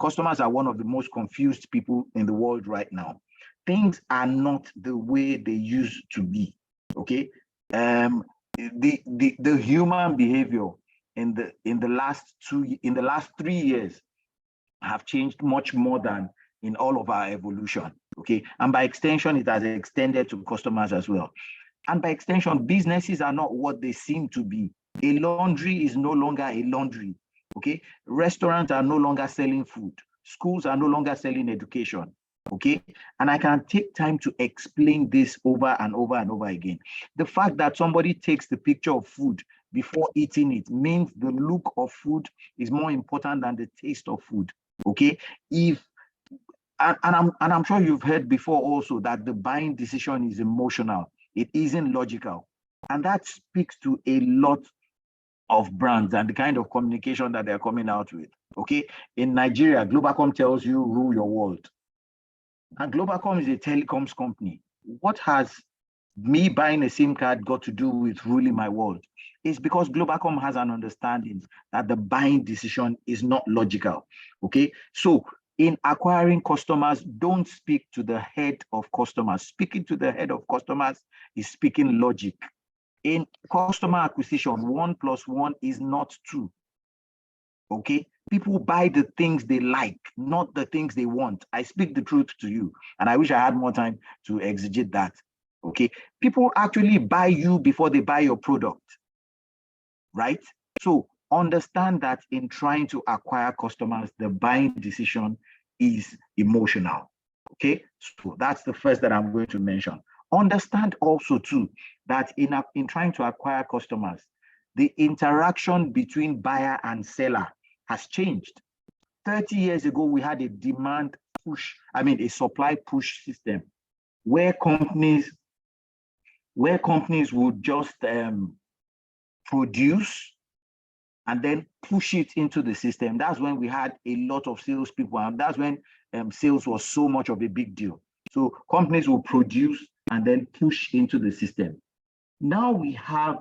S3: Customers are one of the most confused people in the world right now. Things are not the way they used to be, okay? The human behavior in the last 3 years have changed much more than in all of our evolution, okay? And by extension, it has extended to customers as well. And by extension, businesses are not what they seem to be. A laundry is no longer a laundry, okay? Restaurants are no longer selling food. Schools are no longer selling education, okay? And I can take time to explain this over and over and over again. The fact that somebody takes the picture of food before eating it means the look of food is more important than the taste of food, okay? I'm sure you've heard before also that the buying decision is emotional. It isn't logical. And that speaks to a lot of brands and the kind of communication that they're coming out with, okay? In Nigeria, Globacom tells you, rule your world. And Globacom is a telecoms company. What has me buying a SIM card got to do with ruling my world? It's because Globacom has an understanding that the buying decision is not logical, okay? So in acquiring customers, don't speak to the head of customers. Speaking to the head of customers is speaking logic. In customer acquisition, 1 + 1 is not 2, okay? People buy the things they like, not the things they want. I speak the truth to you, and I wish I had more time to exegete that, okay? People actually buy you before they buy your product, right? So understand that in trying to acquire customers, the buying decision is emotional, okay? So that's the first that I'm going to mention. Understand also too, that in trying to acquire customers, the interaction between buyer and seller has changed. 30 years ago, we had a demand push, a supply push system where companies where companies would just produce and then push it into the system. That's when we had a lot of salespeople, and that's when sales was so much of a big deal. So companies will produce and then push into the system. Now we have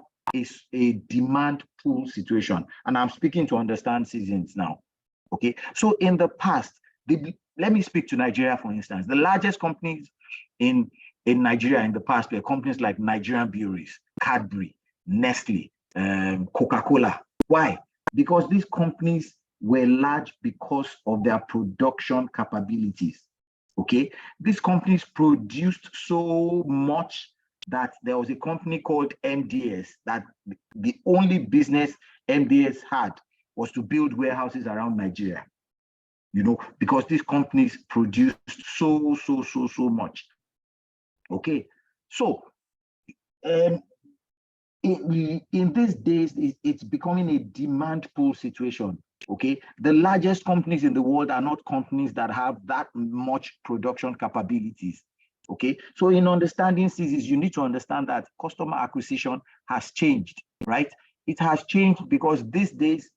S3: a demand pull situation, and I'm speaking to understand seasons now. Okay, so in the past, let me speak to Nigeria, for instance. The largest companies in Nigeria in the past were companies like Nigerian Breweries, Cadbury, Nestle, Coca-Cola. Why? Because these companies were large because of their production capabilities. Okay, these companies produced so much that there was a company called MDS that the only business MDS had was to build warehouses around Nigeria. You know, because these companies produced so much. Okay, so in these days, it's becoming a demand pull situation. Okay, the largest companies in the world are not companies that have that much production capabilities. Okay, so in understanding seasons, you need to understand that customer acquisition has changed, right? It has changed because these days,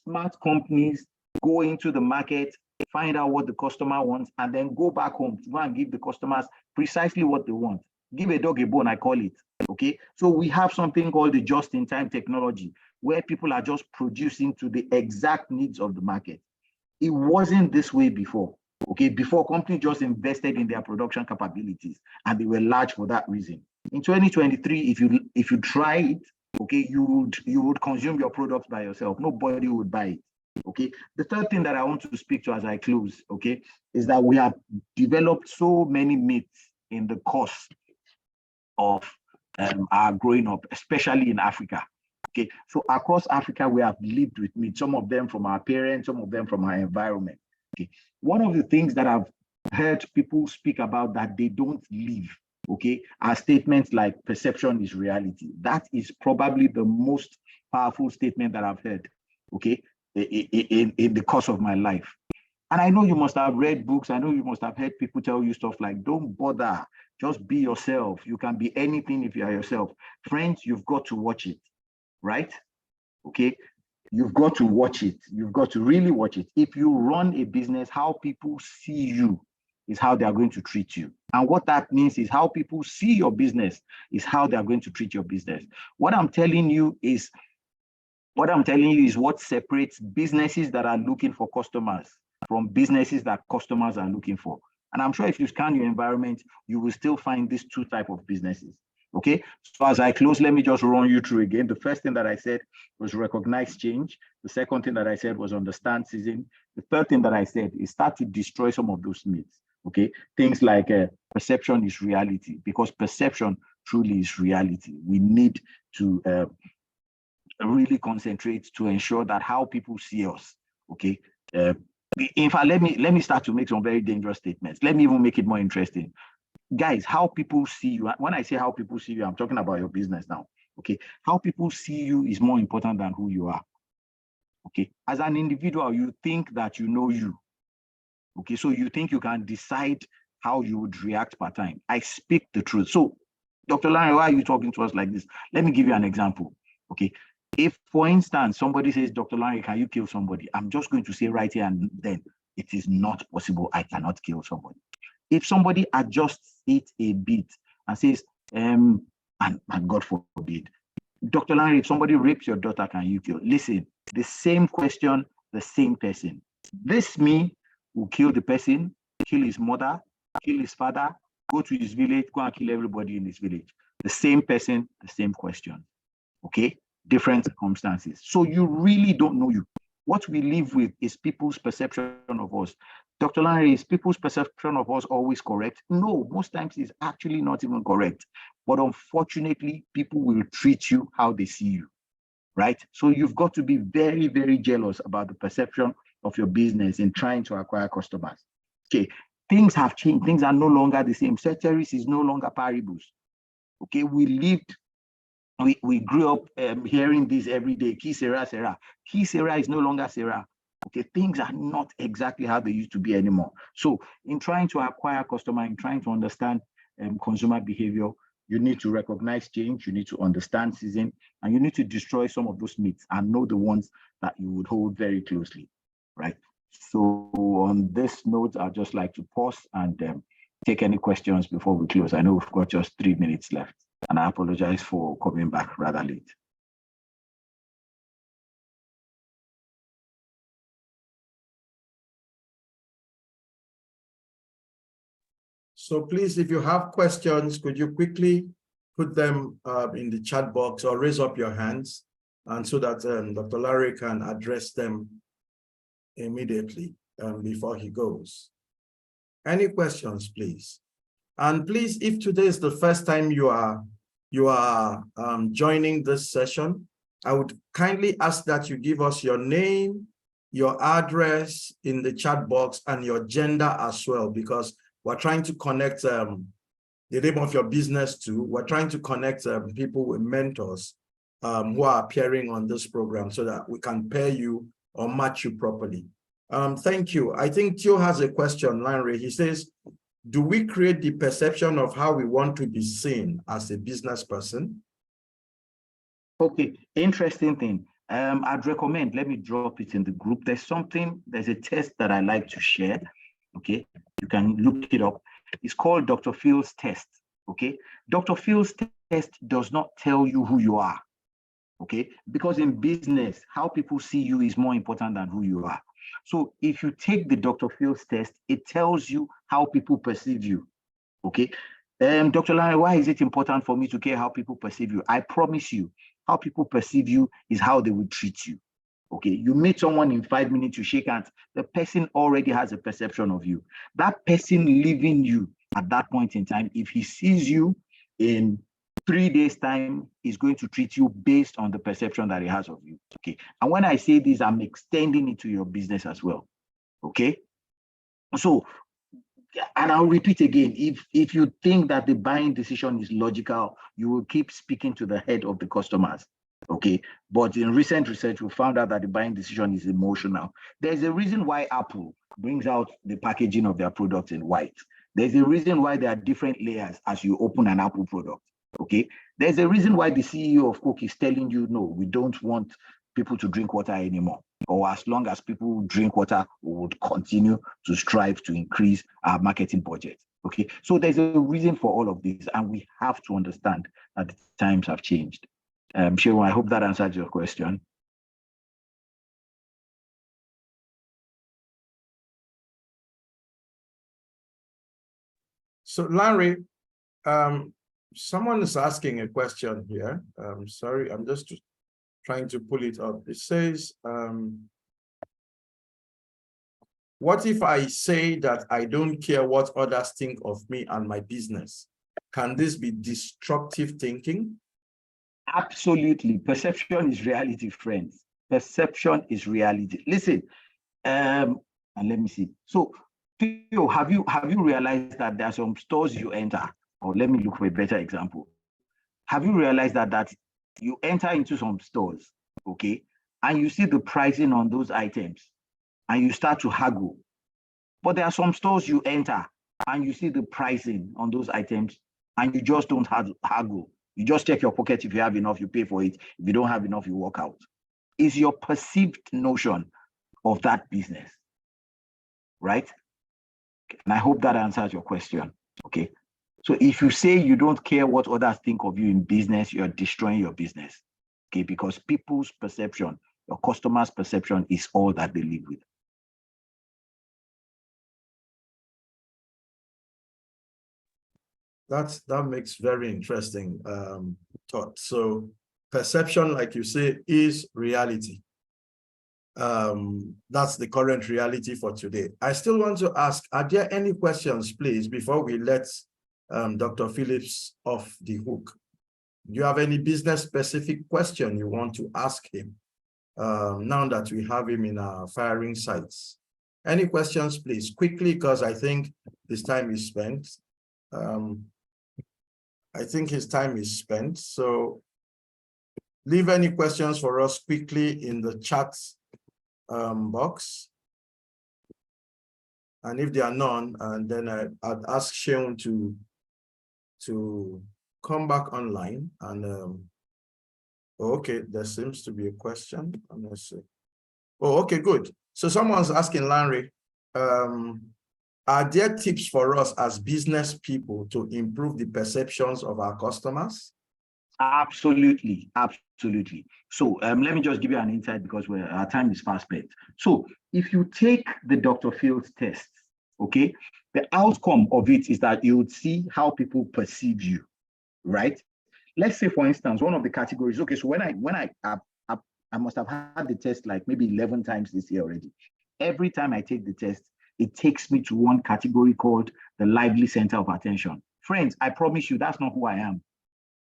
S3: smart companies go into the market, find out what the customer wants, and then go back home to go and give the customers precisely what they want. Give a dog a bone, I call it. Okay, so we have something called the just-in-time technology, where people are just producing to the exact needs of the market. It wasn't this way before. Okay, before companies just invested in their production capabilities, and they were large for that reason. In 2023, if you try it, okay, you would consume your products by yourself. Nobody would buy it. Okay, the third thing that I want to speak to as I close, okay, is that we have developed so many myths in the course of our growing up, especially in Africa. Okay, so across Africa, we have lived with myths, some of them from our parents, some of them from our environment. Okay, one of the things that I've heard people speak about that they don't live, okay, are statements like perception is reality. That is probably the most powerful statement that I've heard, okay, in the course of my life. And I know you must have read books. I know you must have heard people tell you stuff like, don't bother, just be yourself. You can be anything if you are yourself. Friends, you've got to watch it, right? Okay, you've got to watch it. You've got to really watch it. If you run a business, how people see you is how they are going to treat you. And what that means is how people see your business is how they are going to treat your business. What I'm telling you is what separates businesses that are looking for customers from businesses that customers are looking for. And I'm sure if you scan your environment, you will still find these two types of businesses. Okay, so as I close, let me just run you through again. The first thing that I said was recognize change. The second thing that I said was understand season. The third thing that I said is start to destroy some of those myths. Okay, things like perception is reality, because perception truly is reality. We need to really concentrate to ensure that how people see us. Okay, in fact, let me start to make some very dangerous statements. Let me even make it more interesting. Guys, how people see you, when I say how people see you, I'm talking about your business now. Okay, how people see you is more important than who you are. Okay, as an individual, you think that you know you. Okay, so you think you can decide how you would react per time. I speak the truth. So, Dr. Lanre, why are you talking to us like this? Let me give you an example. Okay, if, for instance, somebody says, Dr. Lanre, can you kill somebody? I'm just going to say right here and then, it is not possible. I cannot kill somebody. If somebody adjusts it a bit and says, and God forbid, Dr. Lanre, if somebody rapes your daughter, can you kill? Listen, the same question, the same person. This me will kill the person, kill his mother, kill his father, go to his village, go and kill everybody in his village. The same person, the same question. Okay? Different circumstances. So you really don't know you. What we live with is people's perception of us. Dr. Lanre, is people's perception of us always correct? No, most times it's actually not even correct. But unfortunately, people will treat you how they see you, right? So you've got to be very, very jealous about the perception of your business in trying to acquire customers. Okay, things have changed. Things are no longer the same. Ceteris is no longer paribus. Okay, we grew up hearing this every day. Ki sera, sera. Ki sera is no longer sera. Okay, things are not exactly how they used to be anymore. So in trying to acquire customer, in trying to understand consumer behavior, You need to recognize change, you need to understand season, and you need to destroy some of those myths and know the ones that you would hold very closely, right? So on this note, I'd just like to pause and take any questions before we close. I know we've got just 3 minutes left, and I apologize for coming back rather late.
S1: So please, if you have questions, could you quickly put them in the chat box or raise up your hands, and so that Dr. Lanre can address them immediately before he goes. Any questions, please? And please, if today is the first time you are joining this session, I would kindly ask that you give us your name, your address in the chat box, and your gender as well, because we're trying to connect the name of your business to. We're trying to connect people with mentors who are appearing on this program so that we can pair you or match you properly. Thank you. I think Theo has a question, Lanre. He says, do we create the perception of how we want to be seen as a business person?
S3: Okay, interesting thing. I'd recommend, let me drop it in the group. There's a test that I like to share. Okay, you can look it up. It's called Dr. Phil's test. Okay, Dr. Phil's test does not tell you who you are. Okay, because in business, how people see you is more important than who you are. So if you take the Dr. Phil's test, it tells you how people perceive you. Okay, Dr. Lanre, why is it important for me to care how people perceive you? I promise you, how people perceive you is how they will treat you. Okay, you meet someone in 5 minutes, you shake hands, the person already has a perception of you. That person leaving you at that point in time, if he sees you in 3 days' time, is going to treat you based on the perception that he has of you. Okay, and when I say this, I'm extending it to your business as well. Okay, so, and I'll repeat again, if you think that the buying decision is logical, you will keep speaking to the head of the customers. Okay, but in recent research, we found out that the buying decision is emotional. There's a reason why Apple brings out the packaging of their products in white. There's a reason why there are different layers as you open an Apple product. Okay, there's a reason why the CEO of Coke is telling you, no, we don't want people to drink water anymore. Or as long as people drink water, we would continue to strive to increase our marketing budget. Okay, so there's a reason for all of this, and we have to understand that the times have changed. Sharon, I hope that answered your question.
S1: So Lanre, someone is asking a question here. Sorry, I'm just trying to pull it up. It says, what if I say that I don't care what others think of me and my business? Can this be destructive thinking?
S3: Absolutely. Perception is reality, friends. Perception is reality. Listen, and let me see. So, Theo, have you realized that there are some stores you enter, or let me look for a better example. Have you realized that you enter into some stores, okay, and you see the pricing on those items, and you start to haggle? But there are some stores you enter, and you see the pricing on those items, and you just don't haggle. You just check your pocket. If you have enough, you pay for it. If you don't have enough, you walk out. Is your perceived notion of that business, right? And I hope that answers your question, okay? So if you say you don't care what others think of you in business, you're destroying your business, okay? Because people's perception, your customers' perception is all that they live with.
S1: That makes very interesting thought. So perception, like you say, is reality. That's the current reality for today. I still want to ask, are there any questions, please, before we let Dr. Phillips off the hook? Do you have any business-specific question you want to ask him now that we have him in our firing sites? Any questions, please, quickly, because I think his time is spent. I think his time is spent. So leave any questions for us quickly in the chat box. And if there are none, and then I'd ask Shaun to come back online and okay, there seems to be a question. Let's see. Oh, okay, good. So someone's asking Lanre, are there tips for us as business people to improve the perceptions of our customers?
S3: Absolutely, absolutely. So let me just give you an insight because our time is fast spent. So if you take the Dr. Phillips test, okay, the outcome of it is that you would see how people perceive you, right? Let's say, for instance, one of the categories. Okay, so when I must have had the test like maybe 11 times this year already. Every time I take the test, it takes me to one category called the lively center of attention. Friends, I promise you, that's not who I am,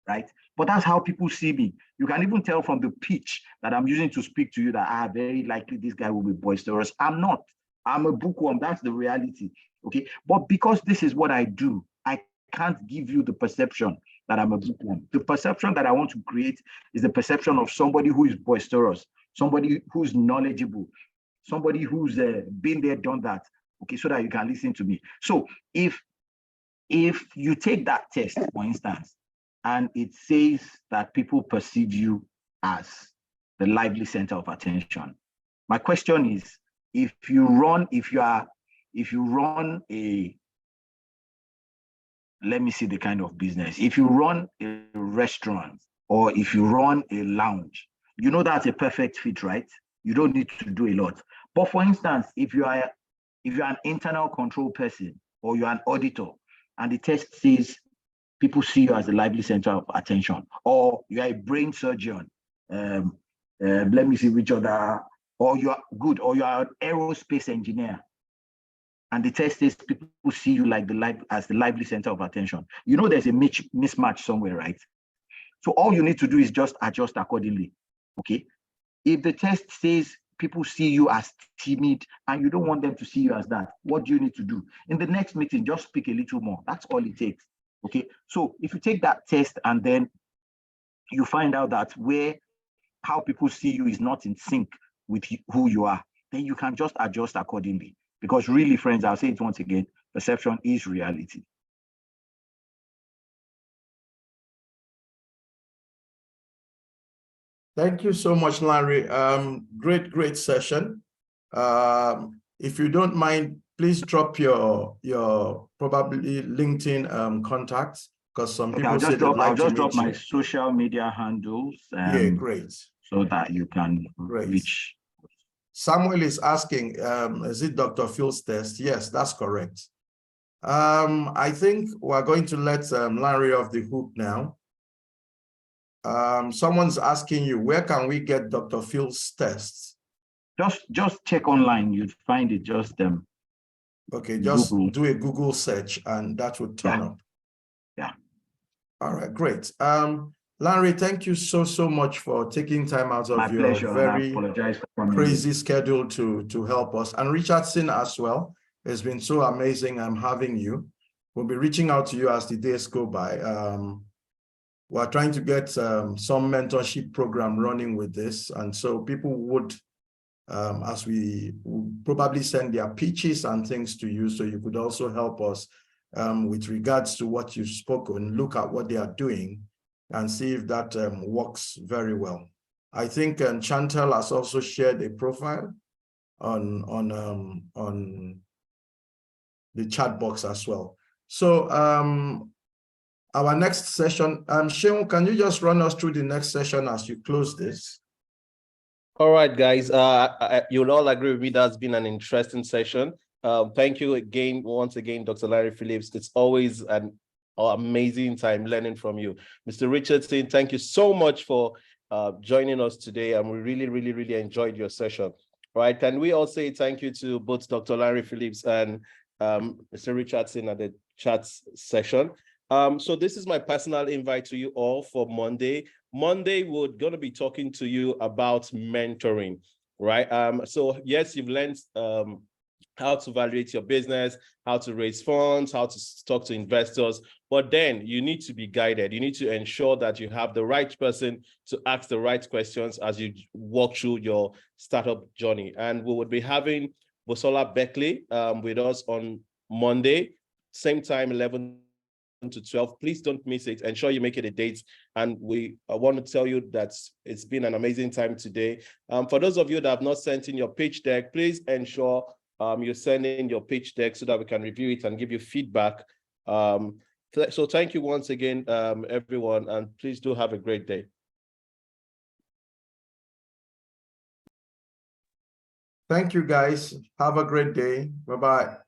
S3: right? But that's how people see me. You can even tell from the pitch that I'm using to speak to you that very likely this guy will be boisterous. I'm not. I'm a bookworm. That's the reality. Okay. But because this is what I do, I can't give you the perception that I'm a bookworm. The perception that I want to create is the perception of somebody who is boisterous, somebody who's knowledgeable, somebody who's been there, done that. Okay, so that you can listen to me. So if you take that test, for instance, and it says that people perceive you as the lively center of attention. My question is, if you run a, let me see the kind of business. If you run a restaurant or if you run a lounge, you know that's a perfect fit, right? You don't need to do a lot. But for instance, if you're an internal control person or you're an auditor and the test says people see you as a lively center of attention, or you're a brain surgeon, let me see which other, or you're good, or you're an aerospace engineer, and the test says people see you like as the lively center of attention. You know there's a mismatch somewhere, right? So all you need to do is just adjust accordingly, okay? If the test says people see you as timid and you don't want them to see you as that, what do you need to do? In the next meeting, just speak a little more. That's all it takes. Okay, so if you take that test and then you find out that how people see you is not in sync with who you are, then you can just adjust accordingly. Because really, friends, I'll say it once again, perception is reality.
S1: Thank you so much, Lanre. Great session. If you don't mind, please drop your probably LinkedIn contacts, because some people
S3: I'll just drop my
S1: you.
S3: social media handles.
S1: Yeah, great.
S3: So that you can reach.
S1: Samuel is asking, is it Dr. Phil's test? Yes, that's correct. I think we're going to let Lanre off the hook now. Someone's asking you, where can we get Dr. Phil's tests?
S3: Just check online, you'd find it. Just
S1: okay, just
S3: Google.
S1: Do a Google search and that would turn up.
S3: Yeah.
S1: All right, great. Lanre, thank you so much for taking time out of your
S3: pleasure,
S1: very crazy
S3: me.
S1: schedule to help us. And Richardson as well. It's been so amazing having you. We'll be reaching out to you as the days go by. We're trying to get some mentorship program running with this. And so people would, as we would probably send their pitches and things to you, so you could also help us with regards to what you've spoken, look at what they are doing and see if that works very well. I think Chantal has also shared a profile on the chat box as well. So our next session, Seun, can you just run us through the next session as you close this?
S2: All right, guys, you'll all agree with me that's been an interesting session. Thank you once again, Dr. Lanre Phillips. It's always an amazing time learning from you. Mr. Richardson, thank you so much for joining us today, and we really enjoyed your session. All right, can we all say thank you to both Dr. Lanre Phillips and Mr. Richardson at the chat session. So this is my personal invite to you all for Monday. Monday, we're going to be talking to you about mentoring, right? So yes, you've learned how to evaluate your business, how to raise funds, how to talk to investors, but then you need to be guided. You need to ensure that you have the right person to ask the right questions as you walk through your startup journey. And we would be having Bosola Beckley with us on Monday, same time, 11 to 12. Please don't miss it. Ensure you make it a date. And we want to tell you that it's been an amazing time today. For those of you that have not sent in your pitch deck, please ensure you send in your pitch deck so that we can review it and give you feedback. So thank you once again, everyone, and please do have a great day.
S1: Thank you, guys. Have a great day. Bye-bye.